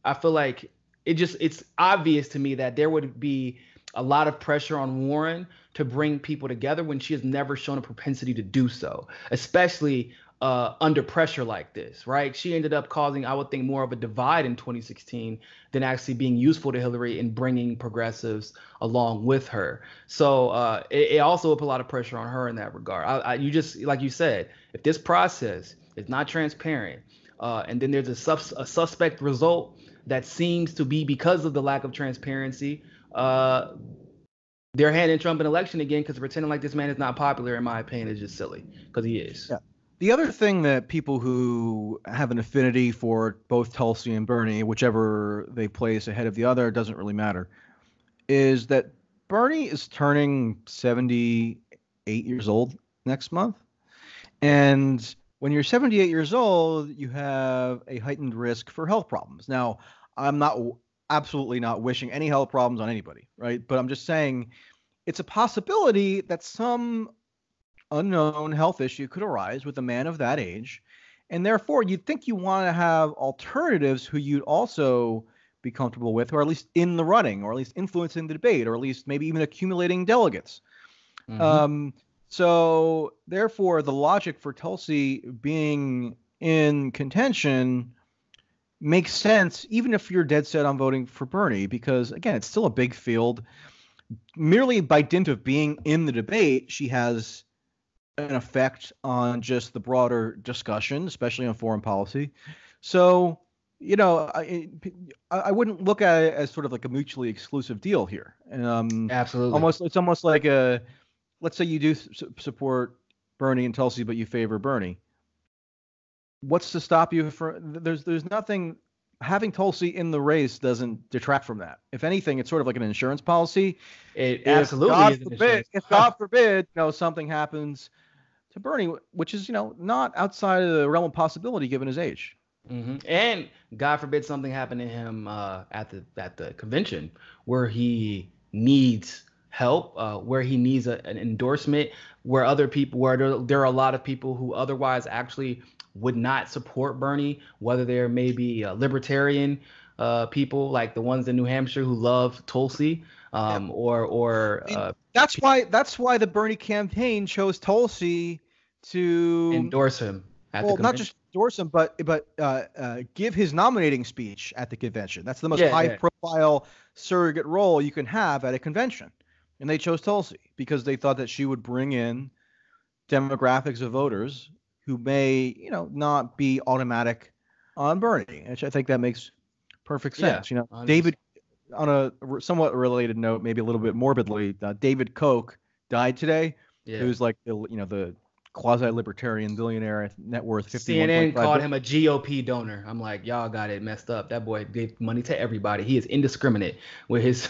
I feel like it's obvious to me that there would be a lot of pressure on Warren to bring people together when she has never shown a propensity to do so, especially under pressure like this, right? She ended up causing, I would think, more of a divide in 2016 than actually being useful to Hillary in bringing progressives along with her. So it also would put a lot of pressure on her in that regard. You just, like you said, if this process is not transparent, and then there's a suspect result that seems to be because of the lack of transparency, they're handing Trump an election again, because pretending like this man is not popular, in my opinion, is just silly, because he is. Yeah. The other thing that people who have an affinity for both Tulsi and Bernie, whichever they place ahead of the other, doesn't really matter, is that Bernie is turning 78 years old next month. And when you're 78 years old, you have a heightened risk for health problems. Now, I'm absolutely not wishing any health problems on anybody, right? But I'm just saying it's a possibility that some unknown health issue could arise with a man of that age. And therefore, you'd think you want to have alternatives who you'd also be comfortable with, or at least in the running, or at least influencing the debate, or at least maybe even accumulating delegates. Mm-hmm. So therefore, the logic for Tulsi being in contention makes sense, even if you're dead set on voting for Bernie, because again, it's still a big field. Merely by dint of being in the debate, she has an effect on just the broader discussion, especially on foreign policy. So, I wouldn't look at it as sort of like a mutually exclusive deal here. Absolutely. It's almost like let's say you do support Bernie and Tulsi, but you favor Bernie. What's to stop you from? There's nothing. Having Tulsi in the race doesn't detract from that. If anything, it's sort of like an insurance policy. It absolutely is. If God forbid, something happens to Bernie, which is, not outside of the realm of possibility given his age. Mm-hmm. And God forbid something happened to him at the convention where he needs help, where he needs an endorsement, where there are a lot of people who otherwise actually would not support Bernie, whether there may be libertarian people like the ones in New Hampshire who love Tulsi, that's why the Bernie campaign chose Tulsi to endorse him at the convention. Not just endorse him, but give his nominating speech at the convention. That's the most high-profile surrogate role you can have at a convention. And they chose Tulsi because they thought that she would bring in demographics of voters who may, not be automatic on Bernie, which I think that makes perfect sense. Yeah, David, on a somewhat related note, maybe a little bit morbidly, David Koch died today. Yeah. Who's like, the quasi-libertarian billionaire, net worth $51.5 CNN called him a GOP donor. I'm like, y'all got it messed up. That boy gave money to everybody. He is indiscriminate with his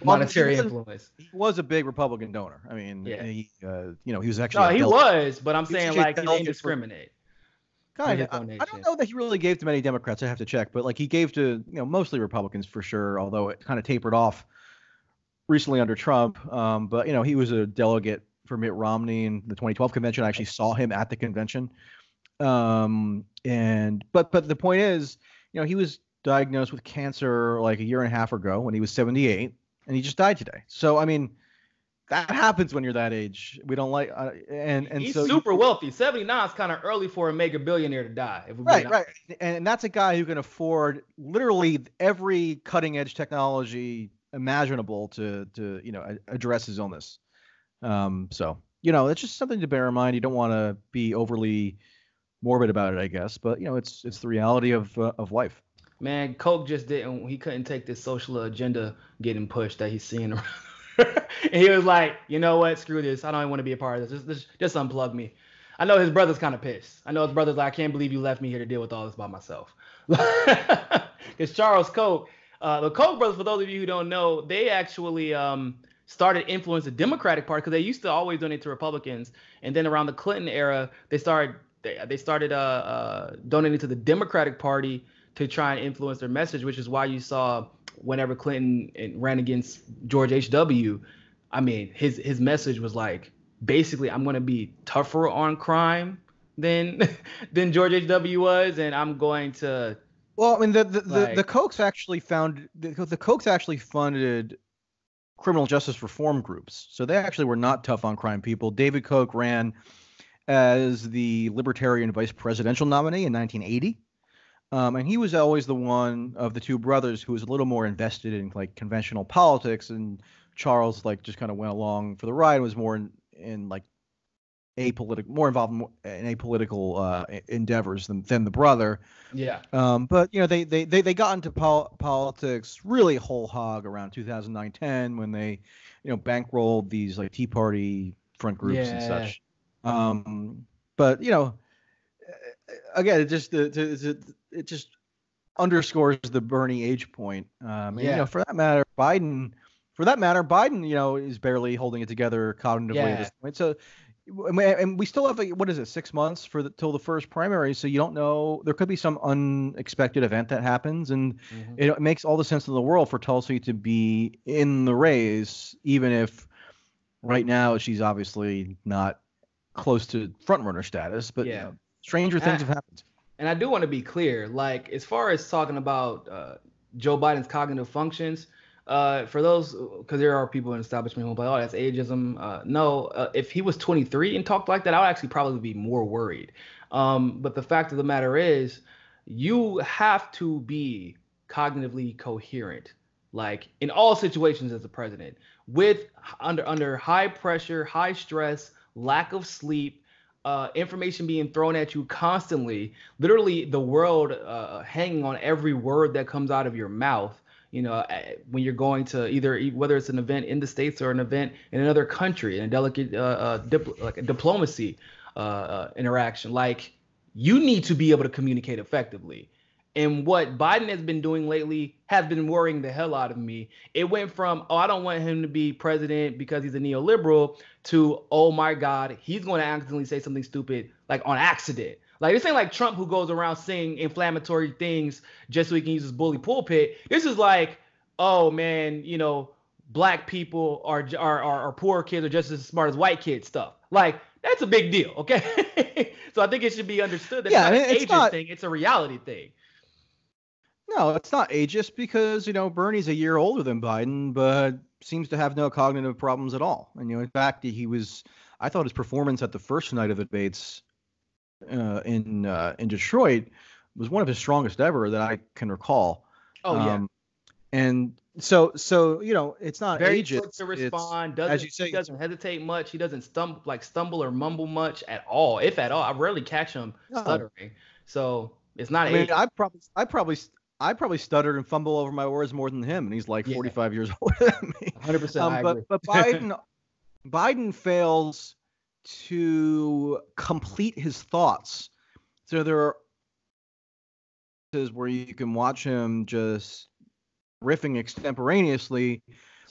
monetary influence. He was a big Republican donor. I mean, he was actually. No, he was, but I'm saying like he's indiscriminate. I don't know that he really gave to many Democrats. I have to check, but like he gave to mostly Republicans for sure. Although it kind of tapered off recently under Trump. But he was a delegate for Mitt Romney in the 2012 convention. I actually saw him at the convention. But the point is, he was diagnosed with cancer like a year and a half ago when he was 78, and he just died today. So I mean, that happens when you're that age. We don't like, he's so super wealthy. 79 is kind of early for a mega billionaire to die. Right. And that's a guy who can afford literally every cutting edge technology imaginable to address his illness. So it's just something to bear in mind. You don't want to be overly morbid about it, I guess, but it's the reality of life. Man, Coke just didn't. He couldn't take this social agenda getting pushed that he's seeing around. And he was like, you know what? Screw this. I don't even want to be a part of this. Just unplug me. I know his brother's kind of pissed. I know his brother's like, I can't believe you left me here to deal with all this by myself. Because Charles Koch, the Koch brothers, for those of you who don't know, they actually started influencing the Democratic Party because they used to always donate to Republicans, and then around the Clinton era, they started donating to the Democratic Party to try and influence their message, which is why you saw whenever Clinton ran against George H.W., I mean, his message was like, basically, I'm going to be tougher on crime than than George H.W. was, and I'm going to. Well, I mean, the Kochs actually the Kochs actually funded criminal justice reform groups, so they actually were not tough on crime people. David Koch ran as the Libertarian vice presidential nominee in 1980. And he was always the one of the two brothers who was a little more invested in like conventional politics, and Charles like just kind of went along for the ride, was more in like more involved in apolitical endeavors than the brother. Yeah. But you know, they got into politics really whole hog around 2009-10 when they, you know, bankrolled these like Tea Party front groups and such. But you know, again, it just underscores the Bernie age point. And, you know, for that matter, Biden, you know, is barely holding it together cognitively at this point. So, and we still have, what is it, 6 months till the first primary. So you don't know, there could be some unexpected event that happens, and it makes all the sense in the world for Tulsi to be in the race, even if right now she's obviously not close to front runner status. But you know, stranger things have happened. And I do want to be clear, like, as far as talking about Joe Biden's cognitive functions, for those, because there are people in the establishment who are like, oh, that's ageism. No, if he was 23 and talked like that, I would actually probably be more worried. But the fact of the matter is, you have to be cognitively coherent, like in all situations as a president, with under high pressure, high stress, lack of sleep, information being thrown at you constantly, literally the world hanging on every word that comes out of your mouth. You know, when you're going to whether it's an event in the States or an event in another country, in a delicate like a diplomacy interaction, like, you need to be able to communicate effectively. And what Biden has been doing lately has been worrying the hell out of me. It went from, oh, I don't want him to be president because he's a neoliberal, to, oh my God, he's going to accidentally say something stupid, like on accident. Like, this ain't like Trump, who goes around saying inflammatory things just so he can use his bully pulpit. This is like, oh man, you know, black people are poor kids are just as smart as white kids stuff. Like, that's a big deal, okay? So I think it should be understood that it's not an ageist thing, it's a reality thing. No, it's not ageist because, you know, Bernie's a year older than Biden, but seems to have no cognitive problems at all. And, you know, in fact, I thought his performance at the first night of the debates in Detroit was one of his strongest ever that I can recall. Oh, yeah. And so, you know, it's not very ageist. Quick to respond. As you say, he doesn't hesitate much. He doesn't stumble or mumble much at all, if at all. I rarely catch him stuttering. So it's not ageist. I probably stuttered and fumble over my words more than him, and he's like 45 years older than me. 100%. I agree. But Biden fails to complete his thoughts. So there are where you can watch him just riffing extemporaneously,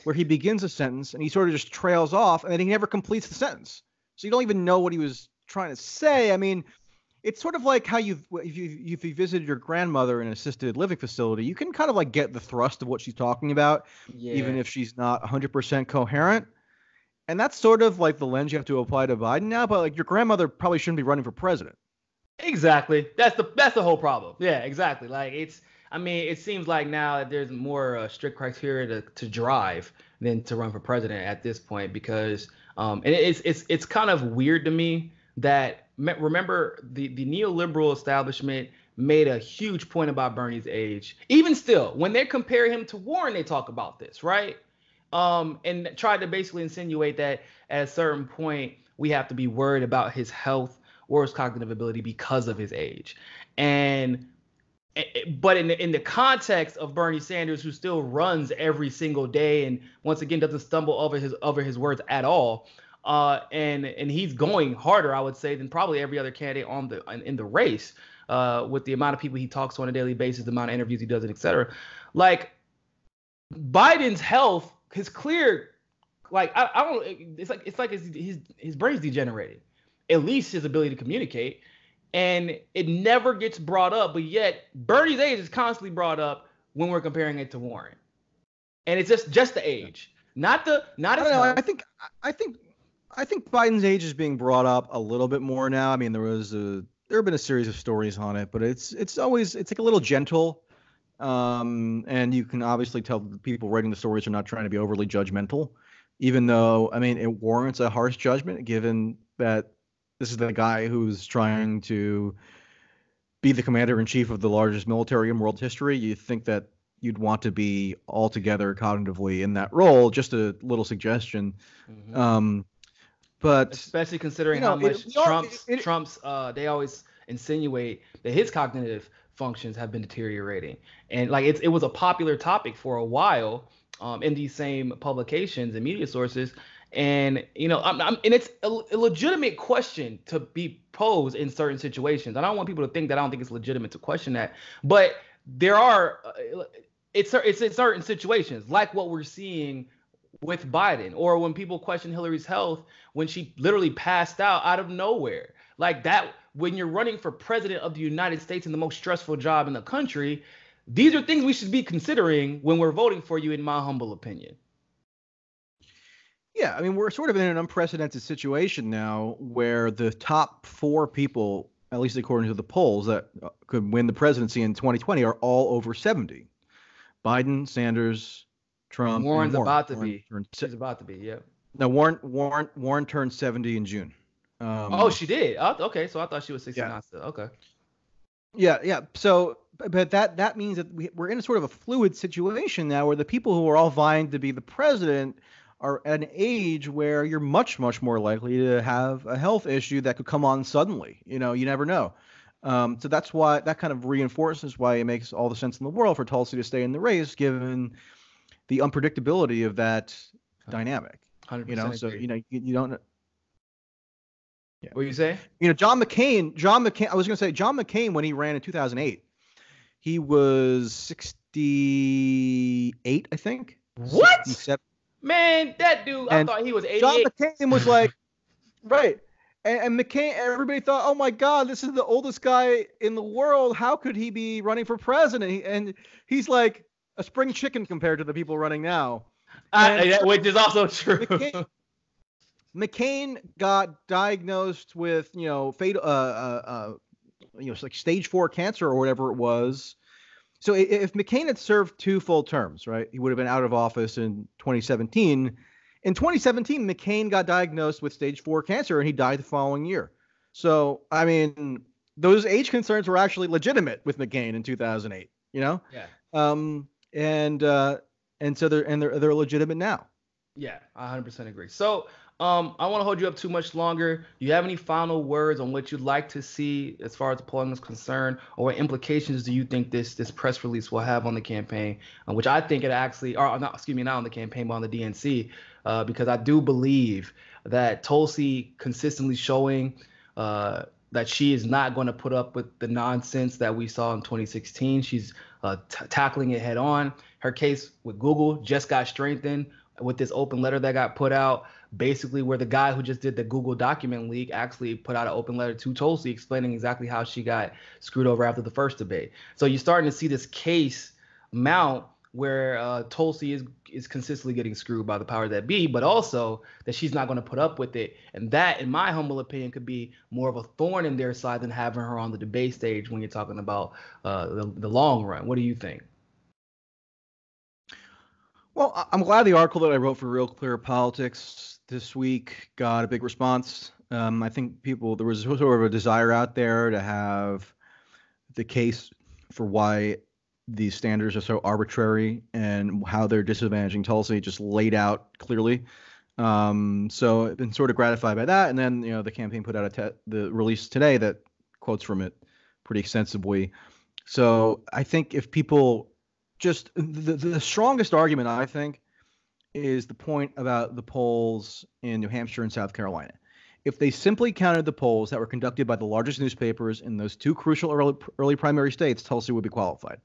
where he begins a sentence and he sort of just trails off, and then he never completes the sentence. So you don't even know what he was trying to say. I mean, it's sort of like how if you visited your grandmother in an assisted living facility, you can kind of like get the thrust of what she's talking about, even if she's not 100% coherent. And that's sort of like the lens you have to apply to Biden now. But like, your grandmother probably shouldn't be running for president. Exactly. That's the whole problem. Yeah, exactly. Like, it seems like now that there's more strict criteria to drive than to run for president at this point, because and it's kind of weird to me that, remember, the neoliberal establishment made a huge point about Bernie's age. Even still, when they compare him to Warren, they talk about this, right? And tried to basically insinuate that at a certain point we have to be worried about his health or his cognitive ability because of his age. And but in the context of Bernie Sanders, who still runs every single day and once again doesn't stumble over his words at all, and he's going harder, I would say, than probably every other candidate in the race, with the amount of people he talks to on a daily basis, the amount of interviews he does, and et cetera. Like Biden's health is clear. Like I don't. It's like his brain's degenerating. At least his ability to communicate. And it never gets brought up, but yet Bernie's age is constantly brought up when we're comparing it to Warren. And it's just the age, not his health. I think Biden's age is being brought up a little bit more now. I mean, there have been a series of stories on it, but it's like a little gentle. And you can obviously tell the people writing the stories are not trying to be overly judgmental, even though, I mean, it warrants a harsh judgment given that this is the guy who's trying to be the commander-in-chief of the largest military in world history. You think that you'd want to be altogether cognitively in that role. Just a little suggestion. Mm-hmm. But especially considering how much Trump's they always insinuate that his cognitive functions have been deteriorating. And like it was a popular topic for a while in these same publications and media sources. And and it's a legitimate question to be posed in certain situations. I don't want people to think that I don't think it's legitimate to question that, but there are it's in certain situations, like what we're seeing with Biden, or when people question Hillary's health when she literally passed out of nowhere, like that. When you're running for president of the United States in the most stressful job in the country, these are things we should be considering when we're voting for you, in my humble opinion. Yeah, I mean, we're sort of in an unprecedented situation now where the top 4 people, at least according to the polls, that could win the presidency in 2020 are all over 70. Biden, Sanders, Trump, Warren's and Warren. about to be. She's about to be, yeah. No, Warren turned 70 in June. She did? Okay, so I thought she was 69 yeah. still. Okay. Yeah. So, but that means that we're in a sort of a fluid situation now where the people who are all vying to be the president are at an age where you're much, much more likely to have a health issue that could come on suddenly. You never know. So that's why that kind of reinforces why it makes all the sense in the world for Tulsi to stay in the race, given the unpredictability of that dynamic. 100%. So you don't. Yeah. What you say? John McCain. I was going to say John McCain, when he ran in 2008, he was 68, I think. What? 67. Man, that dude, I thought he was 88. John McCain was like, right. And McCain, everybody thought, oh my God, this is the oldest guy in the world. How could he be running for president? And he's like a spring chicken compared to the people running now. Which is also true. McCain got diagnosed with, fatal, like stage 4 cancer or whatever it was. So if McCain had served 2 full terms, right, he would have been out of office in 2017. In 2017, McCain got diagnosed with stage 4 cancer and he died the following year. So, I mean, those age concerns were actually legitimate with McCain in 2008, Yeah. And so they're legitimate now. Yeah, I 100% agree. So, I want to hold you up too much longer. Do you have any final words on what you'd like to see as far as the polling is concerned, or what implications do you think this press release will have on the campaign? Which I think it actually, not on the campaign, but on the DNC, because I do believe that Tulsi consistently showing that she is not going to put up with the nonsense that we saw in 2016. She's tackling it head on. Her case with Google just got strengthened with this open letter that got put out, basically where the guy who just did the Google document leak actually put out an open letter to Tulsi explaining exactly how she got screwed over after the first debate. So you're starting to see this case mount where Tulsi is consistently getting screwed by the power that be, but also that she's not going to put up with it. And that, in my humble opinion, could be more of a thorn in their side than having her on the debate stage when you're talking about the long run. What do you think? Well, I'm glad the article that I wrote for Real Clear Politics this week got a big response. I think there was sort of a desire out there to have the case for why these standards are so arbitrary and how they're disadvantaging Tulsi just laid out clearly. So I've been sort of gratified by that. And then, the campaign put out the release today that quotes from it pretty extensively. So I think if people just the strongest argument, I think, is the point about the polls in New Hampshire and South Carolina. If they simply counted the polls that were conducted by the largest newspapers in those two crucial early primary states, Tulsi would be qualified.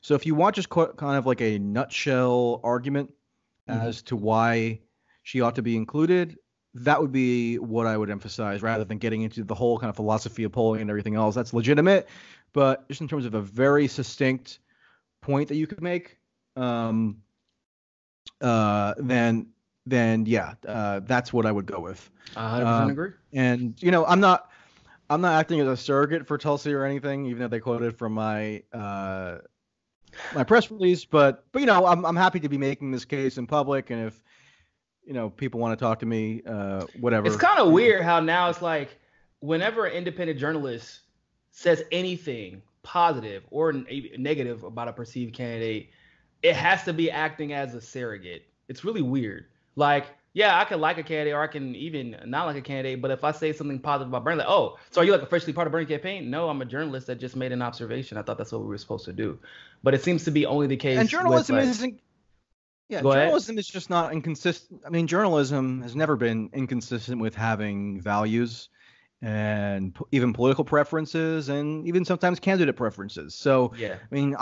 So if you want just kind of like a nutshell argument as to why she ought to be included, that would be what I would emphasize rather than getting into the whole kind of philosophy of polling and everything else. That's legitimate, but just in terms of a very succinct point that you could make, then yeah, that's what I would go with. 100% agree. And I'm not acting as a surrogate for Tulsi or anything, even though they quoted from my my press release. But I'm happy to be making this case in public, and if people want to talk to me, whatever. It's kind of weird how now it's like whenever an independent journalist says anything positive or negative about a perceived candidate, it has to be acting as a surrogate. It's really weird. Like, yeah, I can like a candidate or I can even not like a candidate, but if I say something positive about Bernie, like, oh, so are you like officially part of Bernie campaign? No, I'm a journalist that just made an observation. I thought that's what we were supposed to do. But it seems to be only the case. And journalism isn't. Yeah, journalism ahead. is just not inconsistent. I mean, journalism has never been inconsistent with having values and even political preferences and even sometimes candidate preferences. So, yeah, I mean,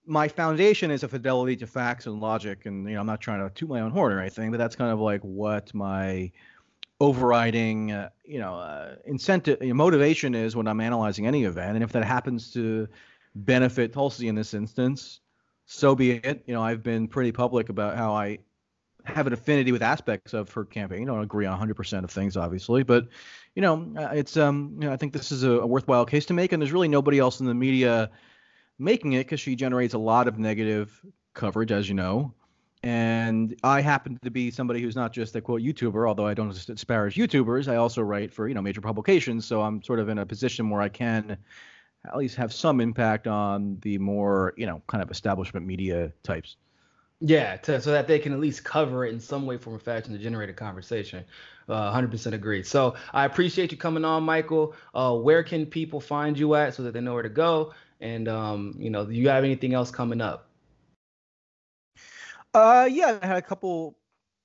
my foundation is a fidelity to facts and logic, and I'm not trying to toot my own horn or anything, but that's kind of like what my overriding incentive motivation is when I'm analyzing any event. And if that happens to benefit Tulsi in this instance, so be it. I've been pretty public about how I have an affinity with aspects of her campaign. I don't agree on 100% of things, obviously, but it's I think this is a worthwhile case to make, and there's really nobody else in the media making it because she generates a lot of negative coverage, as you know. And I happen to be somebody who's not just a quote YouTuber, although I don't disparage YouTubers. I also write for major publications, so I'm sort of in a position where I can at least have some impact on the more kind of establishment media types. Yeah, so that they can at least cover it in some way, form, or fashion to generate a conversation. 100% agreed. So I appreciate you coming on, Michael. Where can people find you at so that they know where to go? And do you have anything else coming up? Yeah, I had a couple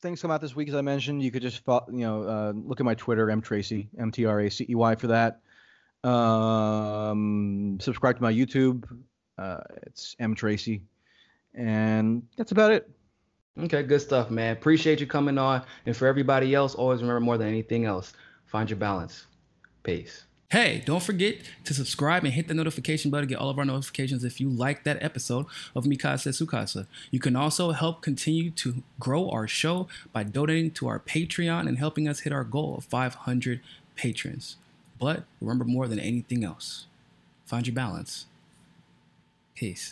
things come out this week, as I mentioned. You could just look at my Twitter, mtracey, MTRACEY for that. Subscribe to my YouTube. It's mtracey. And that's about it. Okay, good stuff, man. Appreciate you coming on. And for everybody else, always remember, more than anything else, find your balance. Peace. Hey, don't forget to subscribe and hit the notification button to get all of our notifications if you like that episode of Mikasa Sukasa. You can also help continue to grow our show by donating to our Patreon and helping us hit our goal of 500 patrons. But remember, more than anything else, find your balance. Peace.